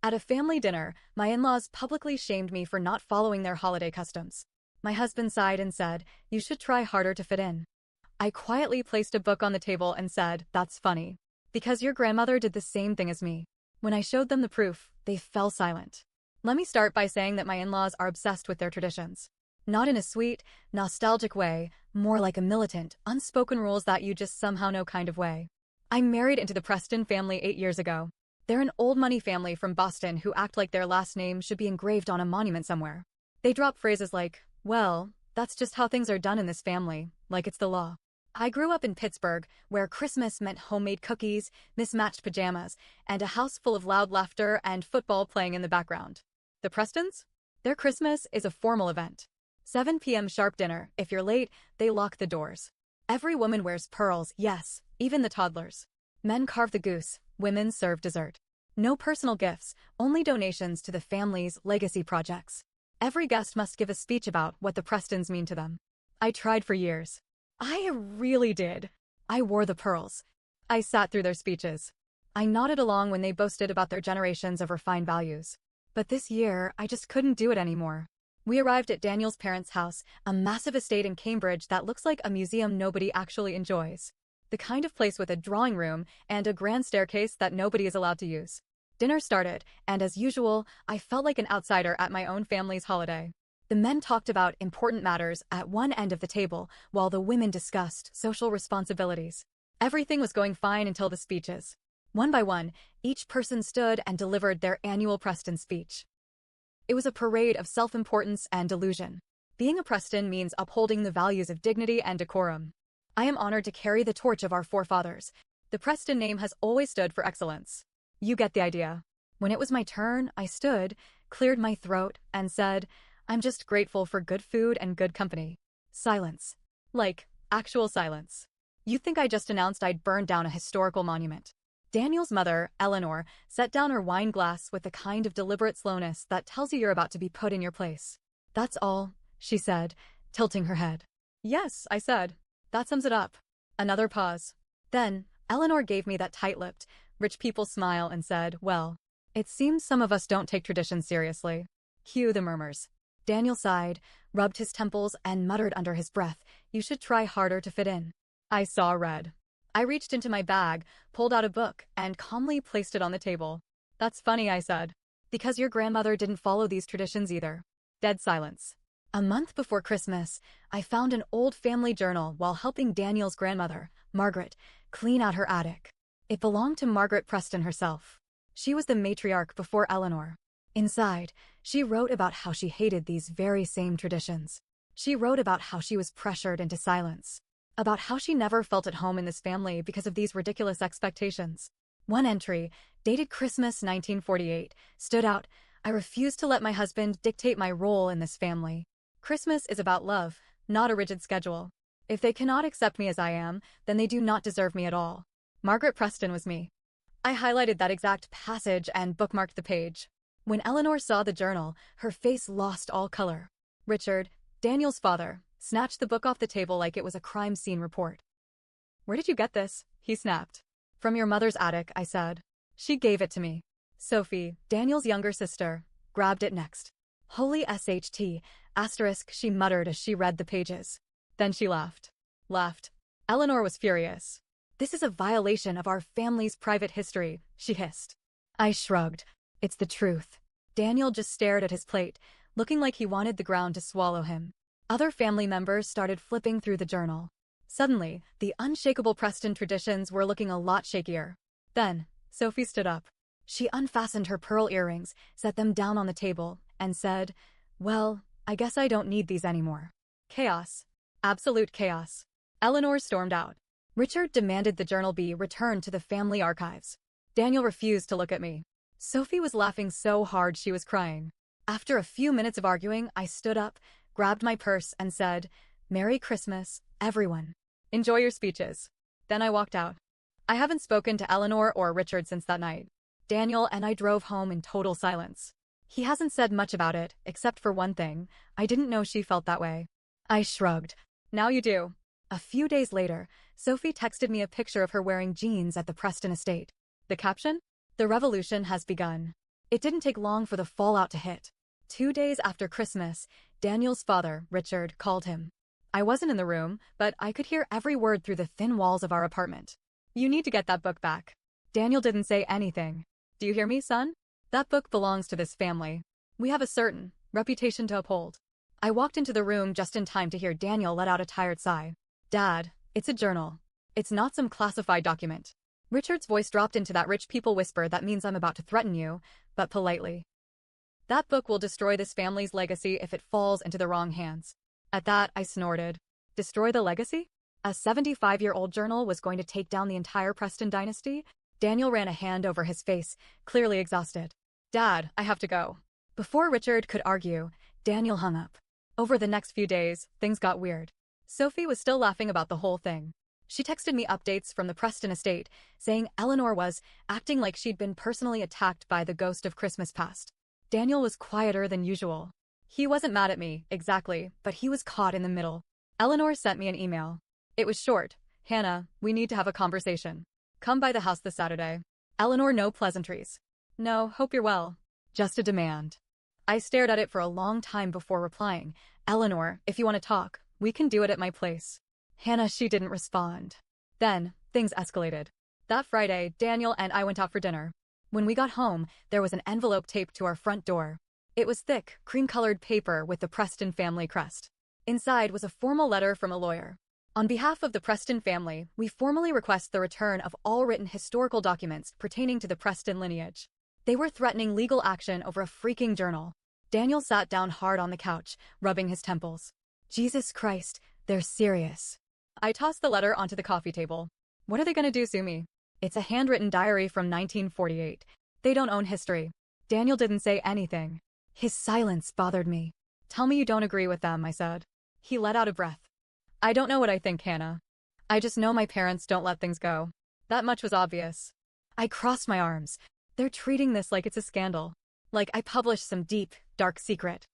At a family dinner, my in-laws publicly shamed me for not following their holiday customs. My husband sighed and said, "You should try harder to fit in." I quietly placed a book on the table and said, "That's funny. Because your grandmother did the same thing as me." When I showed them the proof, they fell silent. Let me start by saying that my in-laws are obsessed with their traditions. Not in a sweet, nostalgic way, more like a militant, unspoken rules that you just somehow know kind of way. I married into the Preston family 8 years ago. They're an old money family from Boston who act like their last name should be engraved on a monument somewhere. They drop phrases like, "Well, that's just how things are done in this family," like it's the law. I grew up in Pittsburgh, where Christmas meant homemade cookies, mismatched pajamas, and a house full of loud laughter and football playing in the background. The Prestons? Their Christmas is a formal event. 7 p.m. sharp dinner. If you're late, they lock the doors. Every woman wears pearls, yes, even the toddlers. Men carve the goose, women serve dessert. No personal gifts, only donations to the family's legacy projects. Every guest must give a speech about what the Prestons mean to them. I tried for years. I really did. I wore the pearls. I sat through their speeches. I nodded along when they boasted about their generations of refined values. But this year, I just couldn't do it anymore. We arrived at Daniel's parents' house, a massive estate in Cambridge that looks like a museum nobody actually enjoys. The kind of place with a drawing room and a grand staircase that nobody is allowed to use. Dinner started, and as usual, I felt like an outsider at my own family's holiday. The men talked about important matters at one end of the table, while the women discussed social responsibilities. Everything was going fine until the speeches. One by one, each person stood and delivered their annual Preston speech. It was a parade of self-importance and delusion. Being a Preston means upholding the values of dignity and decorum. I am honored to carry the torch of our forefathers. The Preston name has always stood for excellence. You get the idea. When it was my turn, I stood, cleared my throat, and said, "I'm just grateful for good food and good company." Silence. Like, actual silence. You'd think I just announced I'd burned down a historical monument. Daniel's mother, Eleanor, set down her wine glass with the kind of deliberate slowness that tells you you're about to be put in your place. "That's all," she said, tilting her head. "Yes," I said. "That sums it up." Another pause. Then, Eleanor gave me that tight-lipped, rich people smile and said, "Well, it seems some of us don't take traditions seriously." Cue the murmurs. Daniel sighed, rubbed his temples, and muttered under his breath, "You should try harder to fit in." I saw red. I reached into my bag, pulled out a book, and calmly placed it on the table. "That's funny," I said. "Because your grandmother didn't follow these traditions either." Dead silence. A month before Christmas, I found an old family journal while helping Daniel's grandmother, Margaret, clean out her attic. It belonged to Margaret Preston herself. She was the matriarch before Eleanor. Inside, she wrote about how she hated these very same traditions. She wrote about how she was pressured into silence. About how she never felt at home in this family because of these ridiculous expectations. One entry, dated Christmas 1948, stood out. "I refuse to let my husband dictate my role in this family. Christmas is about love, not a rigid schedule. If they cannot accept me as I am, then they do not deserve me at all." Margaret Preston was me. I highlighted that exact passage and bookmarked the page. When Eleanor saw the journal, her face lost all color. Richard, Daniel's father, snatched the book off the table like it was a crime scene report. "Where did you get this?" he snapped. "From your mother's attic," I said. "She gave it to me." Sophie, Daniel's younger sister, grabbed it next. "Holy SHT, asterisk," she muttered as she read the pages. Then she laughed. Laughed. Eleanor was furious. "This is a violation of our family's private history," she hissed. I shrugged. It's the truth. Daniel just stared at his plate, looking like he wanted the ground to swallow him. Other family members started flipping through the journal. Suddenly, the unshakable Preston traditions were looking a lot shakier. Then, Sophie stood up. She unfastened her pearl earrings, set them down on the table, and said, "Well, I guess I don't need these anymore." Chaos. Absolute chaos. Eleanor stormed out. Richard demanded the journal be returned to the family archives. Daniel refused to look at me. Sophie was laughing so hard she was crying. After a few minutes of arguing, I stood up, grabbed my purse, and said, "Merry Christmas, everyone. Enjoy your speeches." Then I walked out. I haven't spoken to Eleanor or Richard since that night. Daniel and I drove home in total silence. He hasn't said much about it, except for one thing. I didn't know she felt that way. I shrugged. Now you do. A few days later, Sophie texted me a picture of her wearing jeans at the Preston estate. The caption? "The revolution has begun." It didn't take long for the fallout to hit. 2 days after Christmas, Daniel's father, Richard, called him. I wasn't in the room, but I could hear every word through the thin walls of our apartment. You need to get that book back. Daniel didn't say anything. Do you hear me, son? That book belongs to this family. We have a certain reputation to uphold. I walked into the room just in time to hear Daniel let out a tired sigh. Dad, it's a journal. It's not some classified document. Richard's voice dropped into that rich people whisper that means I'm about to threaten you, but politely. That book will destroy this family's legacy if it falls into the wrong hands. At that, I snorted. Destroy the legacy? A 75-year-old journal was going to take down the entire Preston dynasty? Daniel ran a hand over his face, clearly exhausted. Dad, I have to go. Before Richard could argue, Daniel hung up. Over the next few days, things got weird. Sophie was still laughing about the whole thing. She texted me updates from the Preston estate, saying Eleanor was acting like she'd been personally attacked by the ghost of Christmas past. Daniel was quieter than usual. He wasn't mad at me, exactly, but he was caught in the middle. Eleanor sent me an email. It was short. Hannah, we need to have a conversation. Come by the house this Saturday. Eleanor, no pleasantries. No, hope you're well. Just a demand. I stared at it for a long time before replying. Eleanor, if you want to talk, we can do it at my place. Hannah, she didn't respond. Then, things escalated. That Friday, Daniel and I went out for dinner. When we got home, there was an envelope taped to our front door. It was thick, cream-colored paper with the Preston family crest. Inside was a formal letter from a lawyer. On behalf of the Preston family, we formally request the return of all written historical documents pertaining to the Preston lineage. They were threatening legal action over a freaking journal. Daniel sat down hard on the couch, rubbing his temples. Jesus Christ, they're serious. I tossed the letter onto the coffee table. What are they going to do, sue me? It's a handwritten diary from 1948. They don't own history. Daniel didn't say anything. His silence bothered me. Tell me you don't agree with them, I said. He let out a breath. I don't know what I think, Hannah. I just know my parents don't let things go. That much was obvious. I crossed my arms. They're treating this like it's a scandal. Like I published some deep, dark secret.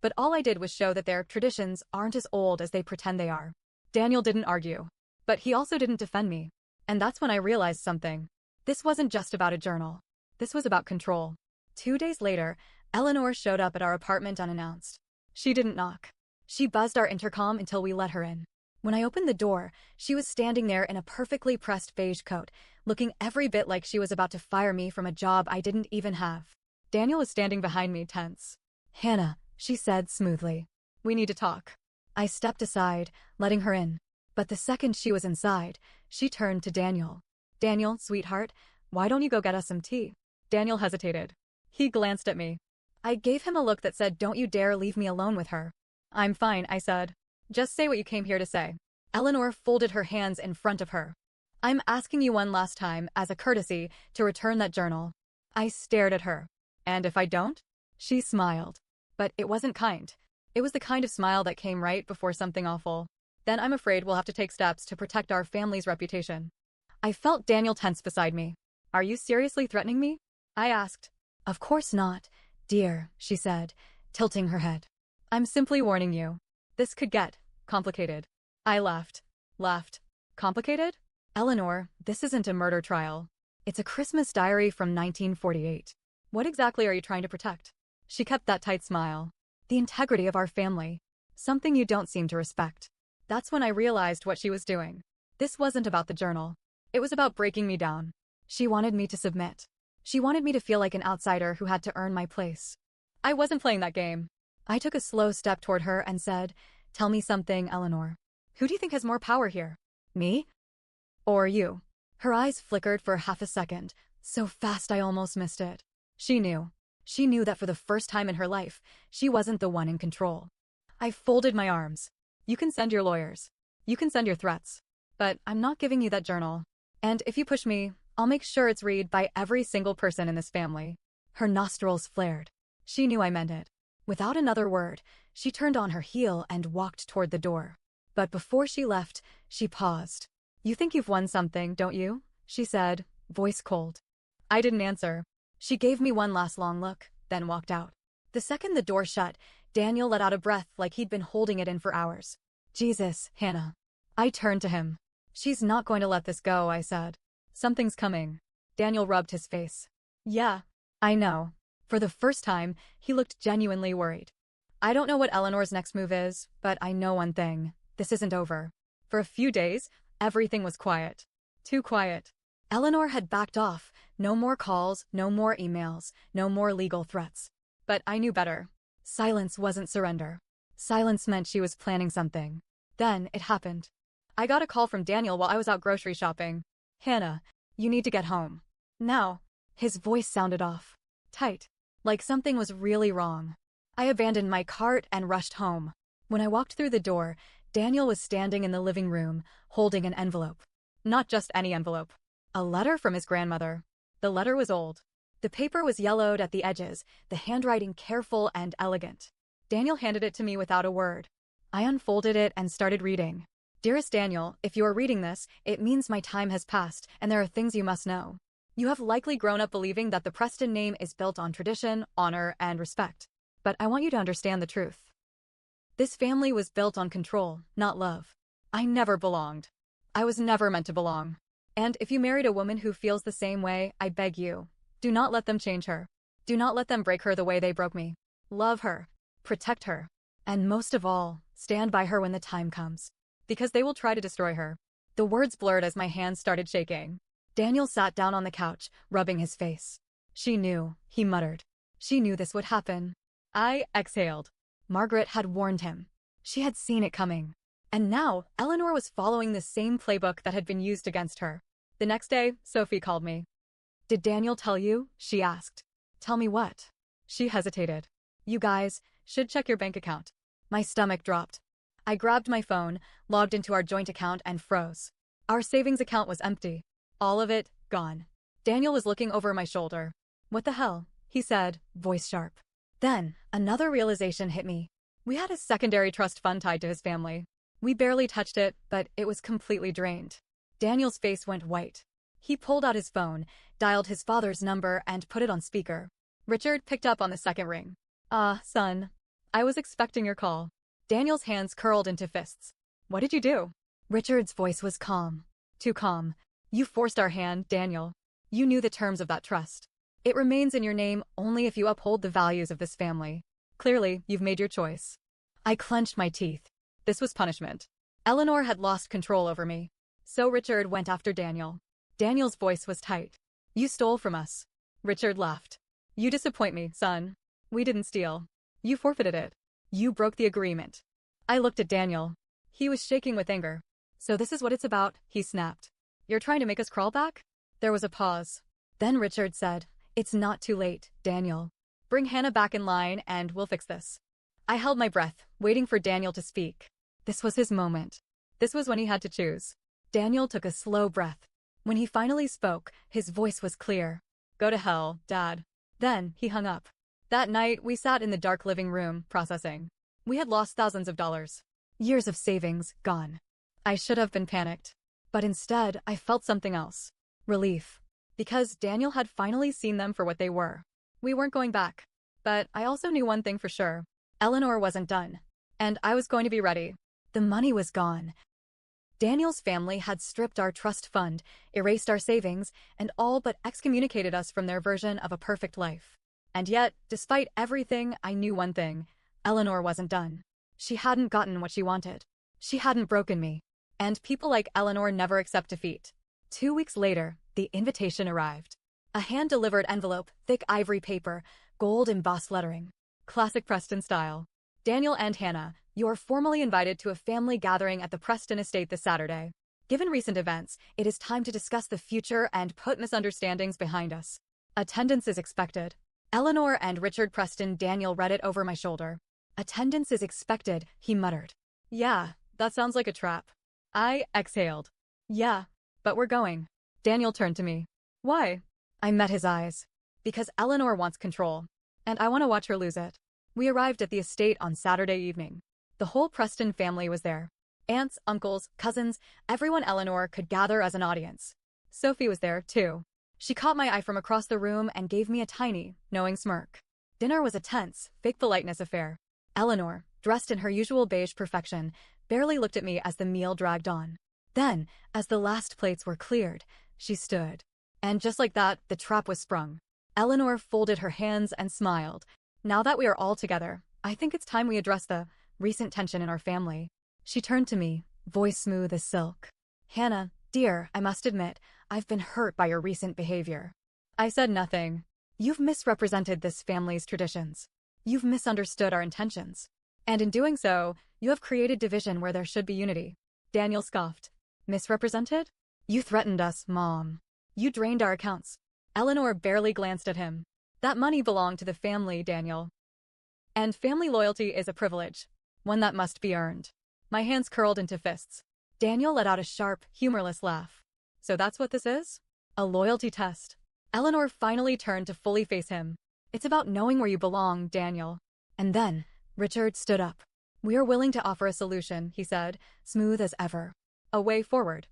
But all I did was show that their traditions aren't as old as they pretend they are. Daniel didn't argue. But he also didn't defend me. And that's when I realized something. This wasn't just about a journal. This was about control. 2 days later, Eleanor showed up at our apartment unannounced. She didn't knock. She buzzed our intercom until we let her in. When I opened the door, she was standing there in a perfectly pressed beige coat, looking every bit like she was about to fire me from a job I didn't even have. Daniel was standing behind me, tense. Hannah, she said smoothly. We need to talk. I stepped aside, letting her in. But the second she was inside, she turned to Daniel. Daniel, sweetheart, why don't you go get us some tea? Daniel hesitated. He glanced at me. I gave him a look that said, don't you dare leave me alone with her. I'm fine, I said. Just say what you came here to say. Eleanor folded her hands in front of her. I'm asking you one last time, as a courtesy, to return that journal. I stared at her. And if I don't? She smiled. But it wasn't kind. It was the kind of smile that came right before something awful. Then I'm afraid we'll have to take steps to protect our family's reputation. I felt Daniel tense beside me. Are you seriously threatening me? I asked. Of course not, dear, she said, tilting her head. I'm simply warning you. This could get complicated. I laughed. Complicated? Eleanor, this isn't a murder trial. It's a Christmas diary from 1948. What exactly are you trying to protect? She kept that tight smile. The integrity of our family. Something you don't seem to respect. That's when I realized what she was doing. This wasn't about the journal. It was about breaking me down. She wanted me to submit. She wanted me to feel like an outsider who had to earn my place. I wasn't playing that game. I took a slow step toward her and said, Tell me something, Eleanor. Who do you think has more power here? Me? Or you? Her eyes flickered for half a second, so fast I almost missed it. She knew. She knew that for the first time in her life, she wasn't the one in control. I folded my arms. You can send your lawyers. You can send your threats. But I'm not giving you that journal. And if you push me, I'll make sure it's read by every single person in this family. Her nostrils flared. She knew I meant it. Without another word, she turned on her heel and walked toward the door. But before she left, she paused. You think you've won something, don't you? She said, voice cold. I didn't answer. She gave me one last long look, then walked out. The second the door shut, Daniel let out a breath like he'd been holding it in for hours. Jesus, Hannah. I turned to him. She's not going to let this go, I said. Something's coming. Daniel rubbed his face. Yeah. I know. For the first time, he looked genuinely worried. I don't know what Eleanor's next move is, but I know one thing. This isn't over. For a few days, everything was quiet. Too quiet. Eleanor had backed off. No more calls, no more emails, no more legal threats. But I knew better. Silence wasn't surrender. Silence meant she was planning something. Then it happened. I got a call from Daniel while I was out grocery shopping. Hannah, you need to get home. Now. His voice sounded off. Tight. Like something was really wrong. I abandoned my cart and rushed home. When I walked through the door, Daniel was standing in the living room, holding an envelope. Not just any envelope. A letter from his grandmother. The letter was old. The paper was yellowed at the edges, the handwriting careful and elegant. Daniel handed it to me without a word. I unfolded it and started reading. Dearest Daniel, if you are reading this, it means my time has passed, and there are things you must know. You have likely grown up believing that the Preston name is built on tradition, honor, and respect. But I want you to understand the truth. This family was built on control, not love. I never belonged. I was never meant to belong. And if you married a woman who feels the same way, I beg you, do not let them change her. Do not let them break her the way they broke me. Love her. Protect her. And most of all, stand by her when the time comes. Because they will try to destroy her. The words blurred as my hands started shaking. Daniel sat down on the couch, rubbing his face. She knew, he muttered. She knew this would happen. I exhaled. Margaret had warned him. She had seen it coming. And now, Eleanor was following the same playbook that had been used against her. The next day, Sophie called me. Did Daniel tell you? She asked. Tell me what? She hesitated. You guys should check your bank account. My stomach dropped. I grabbed my phone, logged into our joint account and froze. Our savings account was empty. All of it, gone. Daniel was looking over my shoulder. What the hell? He said, voice sharp. Then, another realization hit me. We had a secondary trust fund tied to his family. We barely touched it, but it was completely drained. Daniel's face went white. He pulled out his phone, dialed his father's number, and put it on speaker. Richard picked up on the second ring. Son. I was expecting your call. Daniel's hands curled into fists. What did you do? Richard's voice was calm. Too calm. You forced our hand, Daniel. You knew the terms of that trust. It remains in your name only if you uphold the values of this family. Clearly, you've made your choice. I clenched my teeth. This was punishment. Eleanor had lost control over me. So Richard went after Daniel. Daniel's voice was tight. You stole from us. Richard laughed. You disappoint me, son. We didn't steal. You forfeited it. You broke the agreement. I looked at Daniel. He was shaking with anger. So this is what it's about, he snapped. You're trying to make us crawl back? There was a pause. Then Richard said, It's not too late, Daniel. Bring Hannah back in line and we'll fix this. I held my breath, waiting for Daniel to speak. This was his moment. This was when he had to choose. Daniel took a slow breath. When he finally spoke, his voice was clear. Go to hell, Dad. Then he hung up. That night, we sat in the dark living room, processing. We had lost thousands of dollars. Years of savings, gone. I should have been panicked. But instead, I felt something else. Relief. Because Daniel had finally seen them for what they were. We weren't going back. But I also knew one thing for sure. Eleanor wasn't done. And I was going to be ready. The money was gone. Daniel's family had stripped our trust fund, erased our savings, and all but excommunicated us from their version of a perfect life. And yet, despite everything, I knew one thing. Eleanor wasn't done. She hadn't gotten what she wanted. She hadn't broken me. And people like Eleanor never accept defeat. 2 weeks later, the invitation arrived. A hand-delivered envelope, thick ivory paper, gold embossed lettering. Classic Preston style. Daniel and Hannah, you are formally invited to a family gathering at the Preston estate this Saturday. Given recent events, it is time to discuss the future and put misunderstandings behind us. Attendance is expected. Eleanor and Richard Preston. Daniel read it over my shoulder. Attendance is expected, he muttered. Yeah, that sounds like a trap. I exhaled. Yeah, but we're going. Daniel turned to me. Why? I met his eyes. Because Eleanor wants control. And I want to watch her lose it. We arrived at the estate on Saturday evening. The whole Preston family was there. Aunts, uncles, cousins, everyone Eleanor could gather as an audience. Sophie was there, too. She caught my eye from across the room and gave me a tiny, knowing smirk. Dinner was a tense, fake politeness affair. Eleanor, dressed in her usual beige perfection, barely looked at me as the meal dragged on. Then, as the last plates were cleared, she stood. And just like that, the trap was sprung. Eleanor folded her hands and smiled. Now that we are all together, I think it's time we address the recent tension in our family. She turned to me, voice smooth as silk. Hannah, dear, I must admit, I've been hurt by your recent behavior. I said nothing. You've misrepresented this family's traditions. You've misunderstood our intentions. And in doing so, you have created division where there should be unity. Daniel scoffed. Misrepresented? You threatened us, Mom. You drained our accounts. Eleanor barely glanced at him. That money belonged to the family, Daniel. And family loyalty is a privilege, one that must be earned. My hands curled into fists. Daniel let out a sharp, humorless laugh. So that's what this is? A loyalty test. Eleanor finally turned to fully face him. It's about knowing where you belong, Daniel. And then, Richard stood up. We are willing to offer a solution, he said, smooth as ever. A way forward.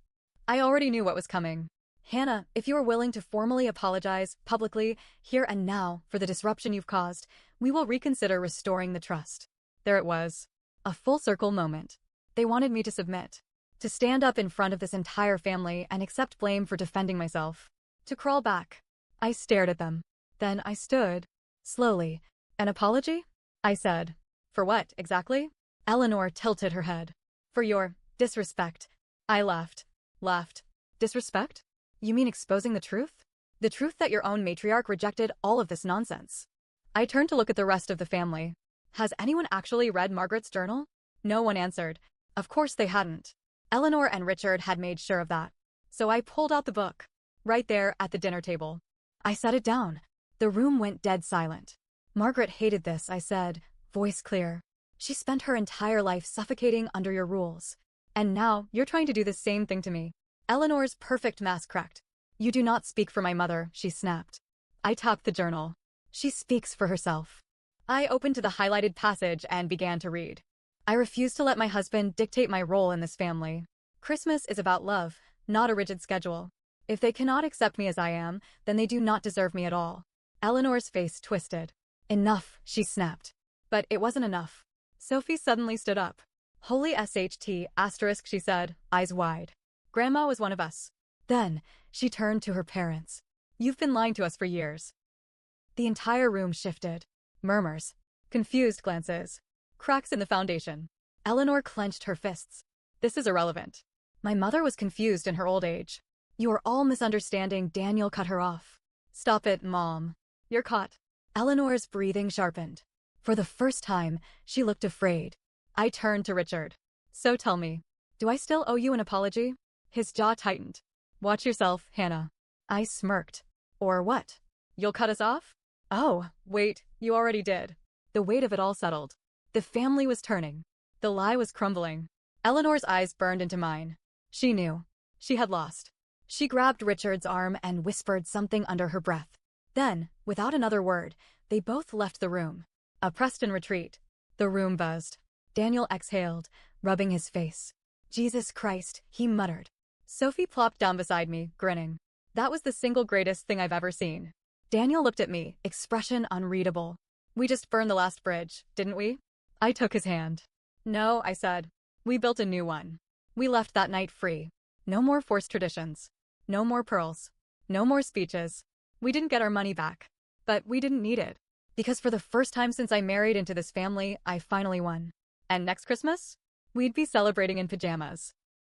I already knew what was coming. Hannah, if you are willing to formally apologize, publicly, here and now, for the disruption you've caused, we will reconsider restoring the trust. There it was. A full-circle moment. They wanted me to submit. To stand up in front of this entire family and accept blame for defending myself. To crawl back. I stared at them. Then I stood. Slowly. An apology? I said. For what, exactly? Eleanor tilted her head. For your disrespect. I laughed. Disrespect? You mean exposing the truth? The truth that your own matriarch rejected all of this nonsense. I turned to look at the rest of the family. Has anyone actually read Margaret's journal? No one answered. Of course they hadn't. Eleanor and Richard had made sure of that. So I pulled out the book. Right there at the dinner table. I set it down. The room went dead silent. Margaret hated this, I said, voice clear. She spent her entire life suffocating under your rules. And now, you're trying to do the same thing to me. Eleanor's perfect mask cracked. You do not speak for my mother, she snapped. I tapped the journal. She speaks for herself. I opened to the highlighted passage and began to read. I refuse to let my husband dictate my role in this family. Christmas is about love, not a rigid schedule. If they cannot accept me as I am, then they do not deserve me at all. Eleanor's face twisted. Enough, she snapped. But it wasn't enough. Sophie suddenly stood up. Holy SHT, asterisk, she said, eyes wide. Grandma was one of us. Then, she turned to her parents. You've been lying to us for years. The entire room shifted. Murmurs. Confused glances. Cracks in the foundation. Eleanor clenched her fists. This is irrelevant. My mother was confused in her old age. You are all misunderstanding, Daniel cut her off. Stop it, Mom. You're caught. Eleanor's breathing sharpened. For the first time, she looked afraid. I turned to Richard. So tell me, do I still owe you an apology? His jaw tightened. Watch yourself, Hannah. I smirked. Or what? You'll cut us off? Oh, wait, you already did. The weight of it all settled. The family was turning. The lie was crumbling. Eleanor's eyes burned into mine. She knew. She had lost. She grabbed Richard's arm and whispered something under her breath. Then, without another word, they both left the room. A Preston retreat. The room buzzed. Daniel exhaled, rubbing his face. Jesus Christ, he muttered. Sophie plopped down beside me, grinning. That was the single greatest thing I've ever seen. Daniel looked at me, expression unreadable. We just burned the last bridge, didn't we? I took his hand. No, I said. We built a new one. We left that night free. No more forced traditions. No more pearls. No more speeches. We didn't get our money back. But we didn't need it. Because for the first time since I married into this family, I finally won. And next Christmas? We'd be celebrating in pajamas.